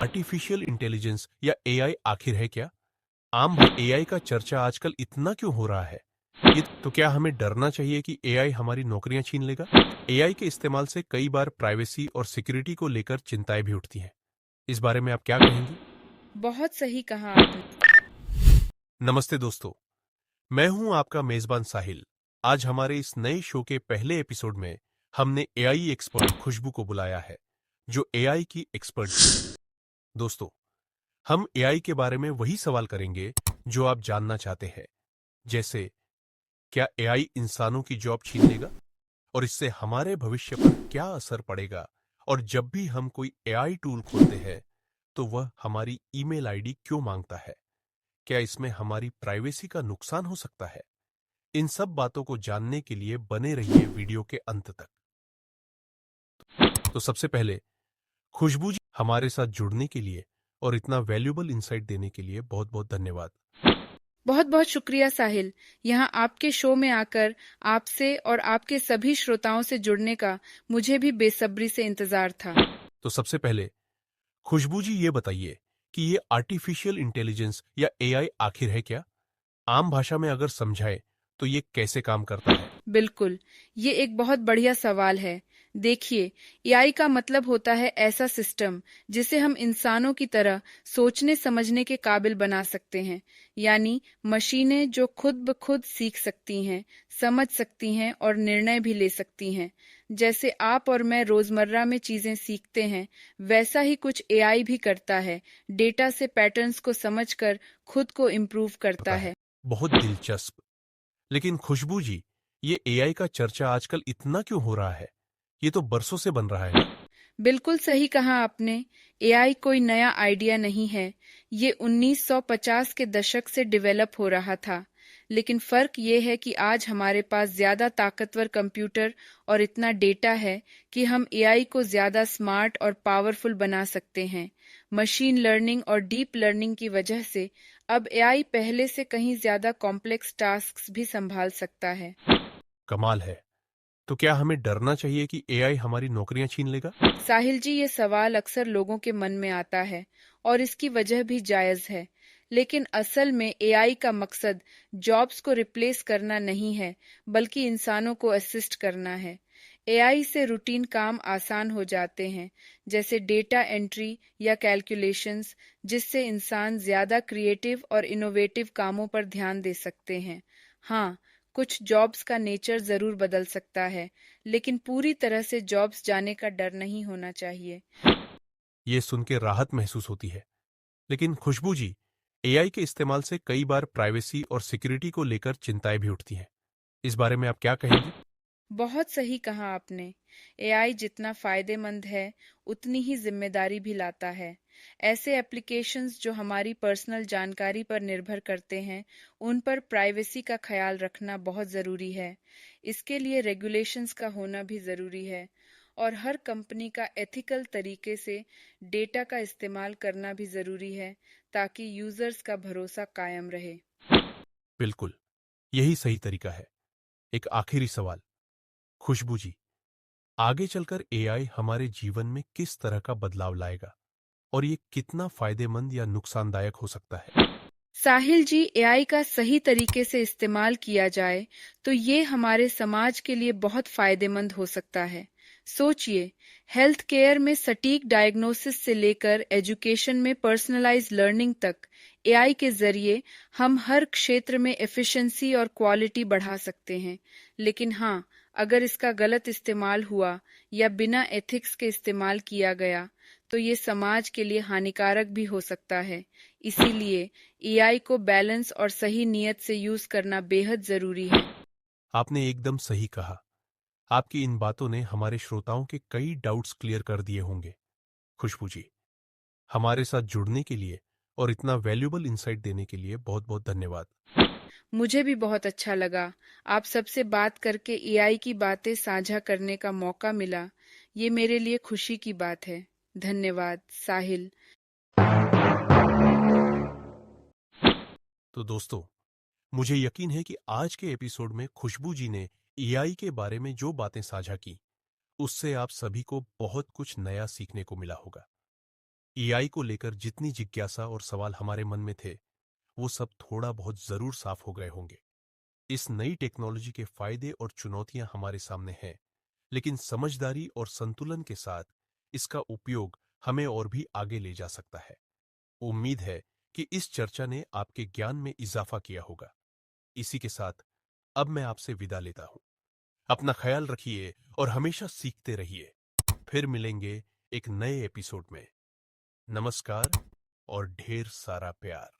Artificial intelligence या AI आखिर है क्या? आम एआई का चर्चा आजकल इतना क्यों हो रहा है? ये तो क्या हमें डरना चाहिए कि एआई हमारी नौकरियां छीन लेगा? एआई के इस्तेमाल से कई बार प्राइवेसी और सिक्योरिटी को लेकर चिंताएं भी उठती हैं। इस बारे में आप क्या कहेंगी? बहुत सही कहा आपने। नमस्ते दोस्तों, मैं हूं आपका मेजबान साहिल। आज हमारे इस नए शो के पहले एपिसोड में हमने एआई एक्सपर्ट खुशबू को बुलाया है, जो एआई की एक्सपर्ट है। दोस्तों, हम एआई के बारे में वही सवाल करेंगे जो आप जानना चाहते हैं, जैसे क्या एआई इंसानों की जॉब छीन लेगा और इससे हमारे भविष्य पर क्या असर पड़ेगा? और जब भी हम कोई एआई टूल खोलते हैं तो वह हमारी ईमेल आईडी क्यों मांगता है? क्या इसमें हमारी प्राइवेसी का नुकसान हो सकता है? इन सब बातों को जानने के लिए बने रहिए वीडियो के अंत तक। तो सबसे पहले खुशबू जी, हमारे साथ जुड़ने के लिए और इतना वैल्यूबल इंसाइट देने के लिए बहुत बहुत धन्यवाद। बहुत बहुत शुक्रिया साहिल। यहाँ आपके शो में आकर आपसे और आपके सभी श्रोताओं से जुड़ने का मुझे भी बेसब्री से इंतजार था। तो सबसे पहले खुशबू जी ये बताइए कि ये आर्टिफिशियल इंटेलिजेंस या एआई आखिर है क्या? आम भाषा में अगर समझाए तो ये कैसे काम करता है? बिल्कुल, ये एक बहुत बढ़िया सवाल है। देखिए, एआई का मतलब होता है ऐसा सिस्टम जिसे हम इंसानों की तरह सोचने समझने के काबिल बना सकते हैं। यानी मशीनें जो खुद ब खुद सीख सकती हैं, समझ सकती हैं और निर्णय भी ले सकती हैं। जैसे आप और मैं रोजमर्रा में चीजें सीखते हैं, वैसा ही कुछ एआई भी करता है। डेटा से पैटर्न्स को समझकर खुद को इम्प्रूव करता होता है। है। बहुत दिलचस्प। लेकिन खुशबू जी, ये एआई का चर्चा आजकल इतना क्यों हो रहा है? ये तो बरसों से बन रहा है ना? बिल्कुल सही कहा आपने। एआई कोई नया आइडिया नहीं है। ये 1950 के दशक से डेवलप हो रहा था। लेकिन फर्क ये है कि आज हमारे पास ज्यादा ताकतवर कंप्यूटर और इतना डेटा है कि हम एआई को ज्यादा स्मार्ट और पावरफुल बना सकते हैं। मशीन लर्निंग और डीप लर्निंग की वजह से अब एआई पहले से कहीं ज्यादा कॉम्प्लेक्स टास्क्स भी संभाल सकता है। कमाल है। तो क्या हमें डरना चाहिए कि एआई हमारी नौकरियां छीन लेगा? साहिल जी, ये सवाल अक्सर लोगों के मन में आता है और इसकी वजह भी जायज है। लेकिन असल में एआई का मकसद जॉब्स को रिप्लेस करना नहीं है, बल्कि इंसानों को असिस्ट करना है। एआई से रूटीन काम आसान हो जाते हैं, जैसे डेटा एंट्री या कैलकुलेशंस, जिससे इंसान ज्यादा क्रिएटिव और इनोवेटिव कामों पर ध्यान दे सकते हैं। हाँ, कुछ जॉब्स का नेचर जरूर बदल सकता है, लेकिन पूरी तरह से जॉब्स जाने का डर नहीं होना चाहिए। ये सुन के राहत महसूस होती है। लेकिन खुशबू जी, एआई के इस्तेमाल से कई बार प्राइवेसी और सिक्योरिटी को लेकर चिंताएं भी उठती हैं। इस बारे में आप क्या कहेंगी? बहुत सही कहा आपने। एआई जितना फायदेमंद है, उतनी ही जिम्मेदारी भी लाता है। ऐसे एप्लीकेशंस जो हमारी पर्सनल जानकारी पर निर्भर करते हैं, उन पर प्राइवेसी का ख्याल रखना बहुत जरूरी है। इसके लिए रेगुलेशंस का होना भी जरूरी है और हर कंपनी का एथिकल तरीके से डेटा का इस्तेमाल करना भी जरूरी है, ताकि यूजर्स का भरोसा कायम रहे। बिल्कुल, यही सही तरीका है। एक आखिरी सवाल, खुशबू जी, आगे चलकर एआई हमारे जीवन में किस तरह का बदलाव लाएगा और ये कितना फायदेमंद या नुकसानदायक हो सकता है? साहिल जी, एआई का सही तरीके से इस्तेमाल किया जाए तो ये हमारे समाज के लिए बहुत फायदेमंद हो सकता है। सोचिए, हेल्थ केयर में सटीक डायग्नोसिस से लेकर एजुकेशन में पर्सनलाइज्ड लर्निंग तक, एआई के जरिए हम हर क्षेत्र में एफिशिएंसी और क्वालिटी बढ़ा सकते हैं। लेकिन हाँ, अगर इसका गलत इस्तेमाल हुआ या बिना एथिक्स के इस्तेमाल किया गया, तो ये समाज के लिए हानिकारक भी हो सकता है। इसीलिए एआई को बैलेंस और सही नियत से यूज करना बेहद जरूरी है। आपने एकदम सही कहा। आपकी इन बातों ने हमारे श्रोताओं के कई डाउट्स क्लियर कर दिए होंगे। खुशबू जी, हमारे साथ जुड़ने के लिए और इतना वैल्यूबल इंसाइट देने के लिए बहुत बहुत धन्यवाद। मुझे भी बहुत अच्छा लगा। आप सबसे बात करके एआई की बातें साझा करने का मौका मिला। ये मेरे लिए खुशी की बात है। धन्यवाद साहिल। तो दोस्तों, मुझे यकीन है कि आज के एपिसोड में खुशबू जी ने एआई के बारे में जो बातें साझा की, उससे आप सभी को बहुत कुछ नया सीखने को मिला होगा। एआई को लेकर जितनी जिज्ञासा और सवाल हमारे मन में थे, वो सब थोड़ा बहुत जरूर साफ हो गए होंगे। इस नई टेक्नोलॉजी के फायदे और चुनौतियां हमारे सामने हैं, लेकिन समझदारी और संतुलन के साथ इसका उपयोग हमें और भी आगे ले जा सकता है। उम्मीद है कि इस चर्चा ने आपके ज्ञान में इजाफा किया होगा। इसी के साथ अब मैं आपसे विदा लेता हूं। अपना ख्याल रखिए और हमेशा सीखते रहिए। फिर मिलेंगे एक नए एपिसोड में। नमस्कार और ढेर सारा प्यार।